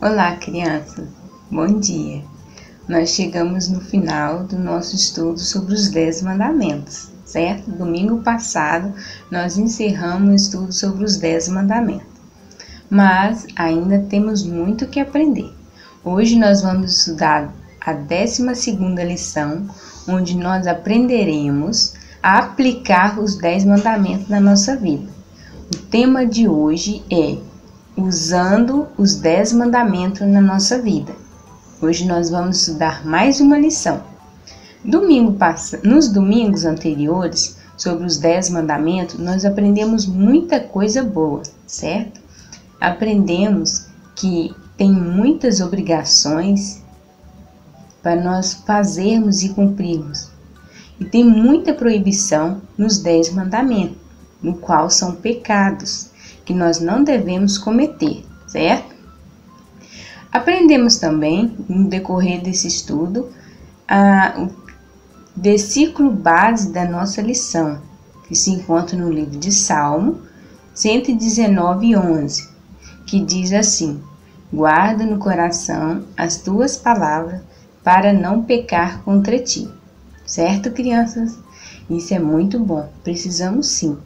Olá, crianças! Bom dia! Nós chegamos no final do nosso estudo sobre os 10 mandamentos, certo? Domingo passado, nós encerramos o estudo sobre os 10 mandamentos, mas ainda temos muito que aprender. Hoje nós vamos estudar a 12ª lição, onde nós aprenderemos a aplicar os 10 mandamentos na nossa vida. O tema de hoje é usando os 10 mandamentos na nossa vida. Hoje nós vamos estudar mais uma lição. Nos domingos anteriores, sobre os 10 mandamentos, nós aprendemos muita coisa boa, certo? Aprendemos que tem muitas obrigações para nós fazermos e cumprirmos. E tem muita proibição nos 10 mandamentos, no qual são pecados que nós não devemos cometer, certo? Aprendemos também, no decorrer desse estudo, o versículo base da nossa lição, que se encontra no livro de Salmo 119:11, que diz assim: guarda no coração as tuas palavras para não pecar contra ti. Certo, crianças? Isso é muito bom. Precisamos sim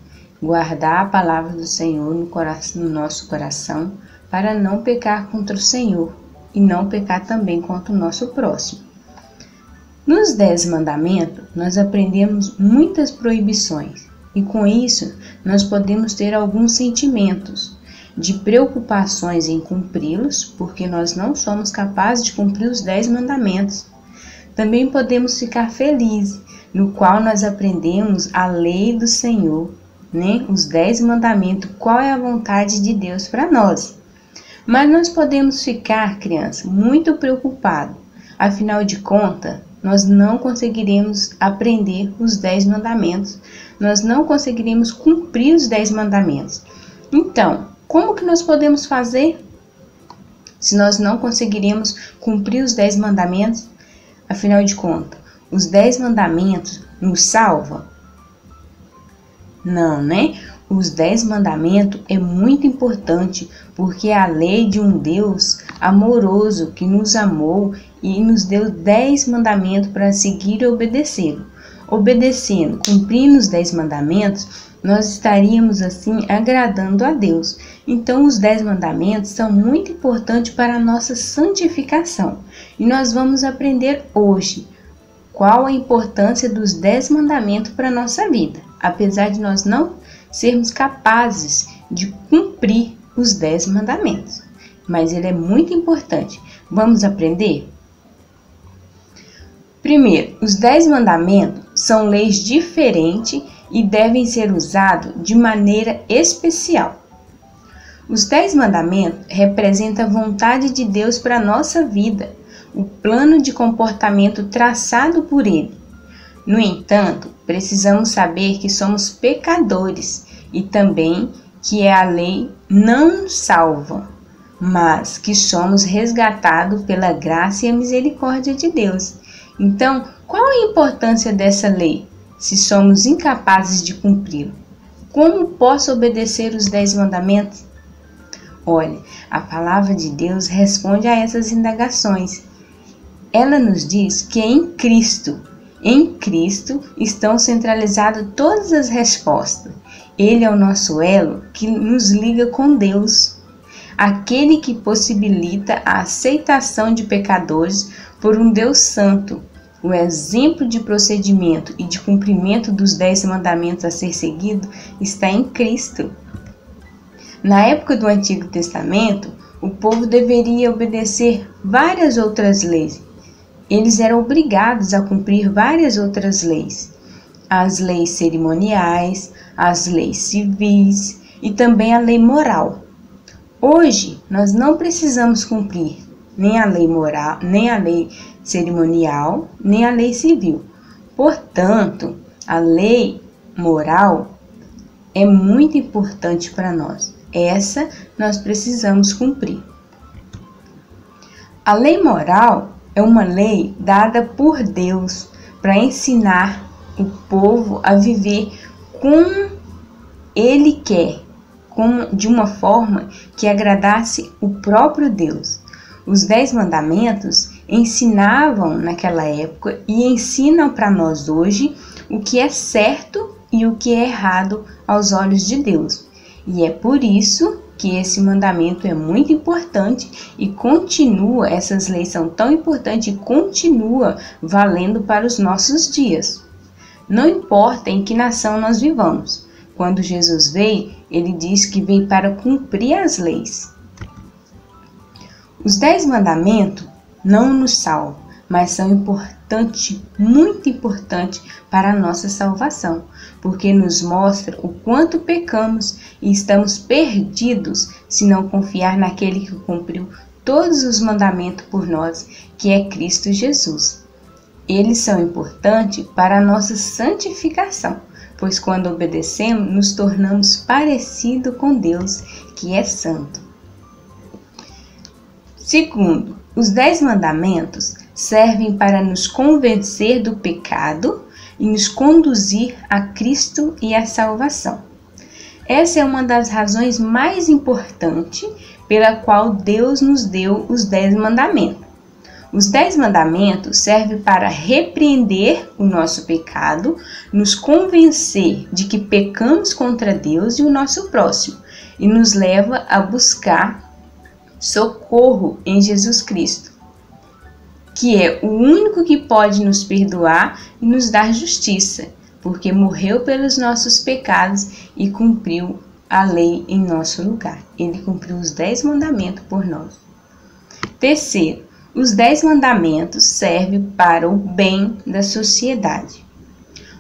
guardar a palavra do Senhor no nosso coração para não pecar contra o Senhor e não pecar também contra o nosso próximo. Nos 10 mandamentos, nós aprendemos muitas proibições e com isso nós podemos ter alguns sentimentos de preocupações em cumpri-los, porque nós não somos capazes de cumprir os 10 mandamentos. Também podemos ficar felizes, no qual nós aprendemos a lei do Senhor, os 10 mandamentos, qual é a vontade de Deus para nós. Mas nós podemos ficar, criança, muito preocupados. Afinal de contas, nós não conseguiremos aprender os 10 mandamentos. Nós não conseguiremos cumprir os 10 mandamentos. Então, como que nós podemos fazer se nós não conseguiremos cumprir os 10 mandamentos? Afinal de contas, os 10 mandamentos nos salvam? Não, né? Os 10 mandamentos é muito importante porque é a lei de um Deus amoroso que nos amou e nos deu 10 mandamentos para seguir e obedecê-lo. Obedecendo, cumprindo os 10 mandamentos, nós estaríamos assim agradando a Deus. Então os 10 mandamentos são muito importantes para a nossa santificação. E nós vamos aprender hoje qual a importância dos 10 mandamentos para a nossa vida. Apesar de nós não sermos capazes de cumprir os 10 mandamentos. Mas ele é muito importante. Vamos aprender? Primeiro, os 10 mandamentos são leis diferentes e devem ser usados de maneira especial. Os 10 mandamentos representam a vontade de Deus para a nossa vida, o plano de comportamento traçado por Ele. No entanto, precisamos saber que somos pecadores e também que a lei não nos salva, mas que somos resgatados pela graça e a misericórdia de Deus. Então, qual a importância dessa lei se somos incapazes de cumpri-la? Como posso obedecer os 10 mandamentos? Olha, a palavra de Deus responde a essas indagações. Ela nos diz que em Cristo estão centralizadas todas as respostas. Ele é o nosso elo que nos liga com Deus, aquele que possibilita a aceitação de pecadores por um Deus santo. O exemplo de procedimento e de cumprimento dos 10 mandamentos a ser seguido está em Cristo. Na época do Antigo Testamento, o povo deveria obedecer várias outras leis. Eles eram obrigados a cumprir várias outras leis. As leis cerimoniais, as leis civis e também a lei moral. Hoje, nós não precisamos cumprir nem a lei moral, nem a lei cerimonial, nem a lei civil. Portanto, a lei moral é muito importante para nós. Essa nós precisamos cumprir. A lei moral é uma lei dada por Deus para ensinar o povo a viver como Ele quer, de uma forma que agradasse o próprio Deus. Os 10 mandamentos ensinavam naquela época e ensinam para nós hoje o que é certo e o que é errado aos olhos de Deus. E é por isso que esse mandamento é muito importante e continua, essas leis são tão importantes e continua valendo para os nossos dias. Não importa em que nação nós vivamos. Quando Jesus veio, ele diz que veio para cumprir as leis. Os 10 mandamentos não nos salvam, mas são importantes, muito importantes para a nossa salvação, porque nos mostra o quanto pecamos e estamos perdidos se não confiar naquele que cumpriu todos os mandamentos por nós, que é Cristo Jesus. Eles são importantes para a nossa santificação, pois quando obedecemos, nos tornamos parecidos com Deus, que é santo. Segundo, os 10 mandamentos servem para nos convencer do pecado e nos conduzir a Cristo e a salvação. Essa é uma das razões mais importantes pela qual Deus nos deu os 10 mandamentos. Os 10 mandamentos servem para repreender o nosso pecado, nos convencer de que pecamos contra Deus e o nosso próximo, e nos leva a buscar socorro em Jesus Cristo, que é o único que pode nos perdoar e nos dar justiça, porque morreu pelos nossos pecados e cumpriu a lei em nosso lugar. Ele cumpriu os 10 mandamentos por nós. Terceiro, os 10 mandamentos servem para o bem da sociedade.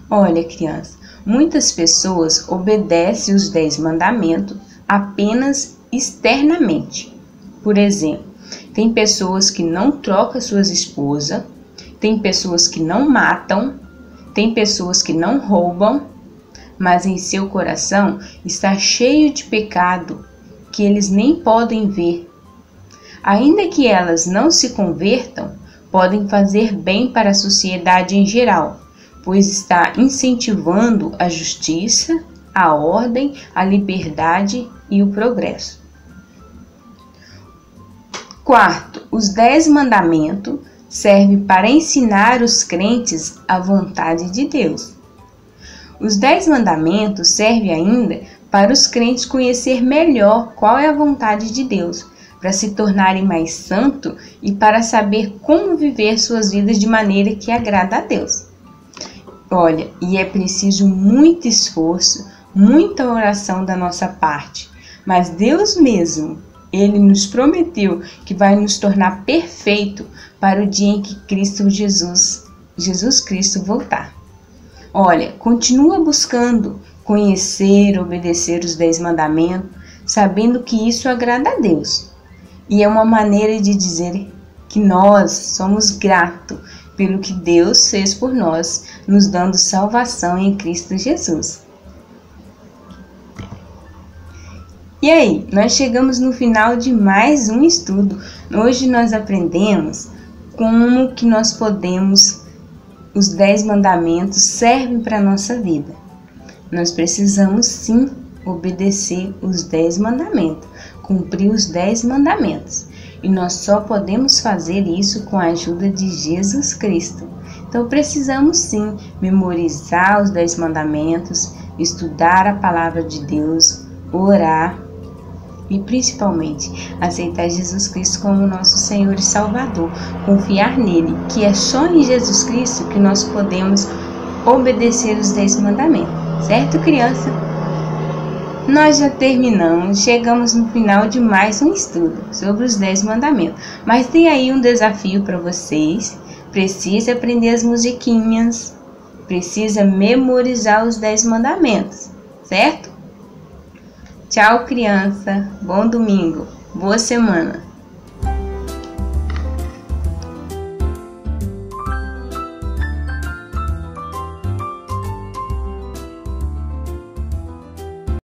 Olha, criança, muitas pessoas obedecem os 10 mandamentos apenas externamente. Por exemplo, tem pessoas que não trocam suas esposas, tem pessoas que não matam, tem pessoas que não roubam, mas em seu coração está cheio de pecado que eles nem podem ver. Ainda que elas não se convertam, podem fazer bem para a sociedade em geral, pois está incentivando a justiça, a ordem, a liberdade e o progresso. Quarto, os 10 mandamentos servem para ensinar os crentes a vontade de Deus. Os 10 mandamentos servem ainda para os crentes conhecer melhor qual é a vontade de Deus, para se tornarem mais santos e para saber como viver suas vidas de maneira que agrada a Deus. Olha, e é preciso muito esforço, muita oração da nossa parte, mas Deus mesmo, Ele nos prometeu que vai nos tornar perfeito para o dia em que Jesus Cristo voltar. Olha, continua buscando conhecer, obedecer os 10 mandamentos, sabendo que isso agrada a Deus. E é uma maneira de dizer que nós somos gratos pelo que Deus fez por nós, nos dando salvação em Cristo Jesus. E aí, nós chegamos no final de mais um estudo. Hoje nós aprendemos como que nós podemos, os 10 mandamentos servem para a nossa vida. Nós precisamos sim obedecer os 10 mandamentos, cumprir os 10 mandamentos. E nós só podemos fazer isso com a ajuda de Jesus Cristo. Então precisamos sim memorizar os 10 mandamentos, estudar a palavra de Deus, orar e principalmente aceitar Jesus Cristo como nosso Senhor e Salvador, confiar nele, que é só em Jesus Cristo que nós podemos obedecer os 10 mandamentos, certo, criança? Nós já terminamos, chegamos no final de mais um estudo sobre os 10 mandamentos, mas tem aí um desafio para vocês. Precisa aprender as musiquinhas, precisa memorizar os 10 mandamentos, certo? Tchau, criança. Bom domingo. Boa semana.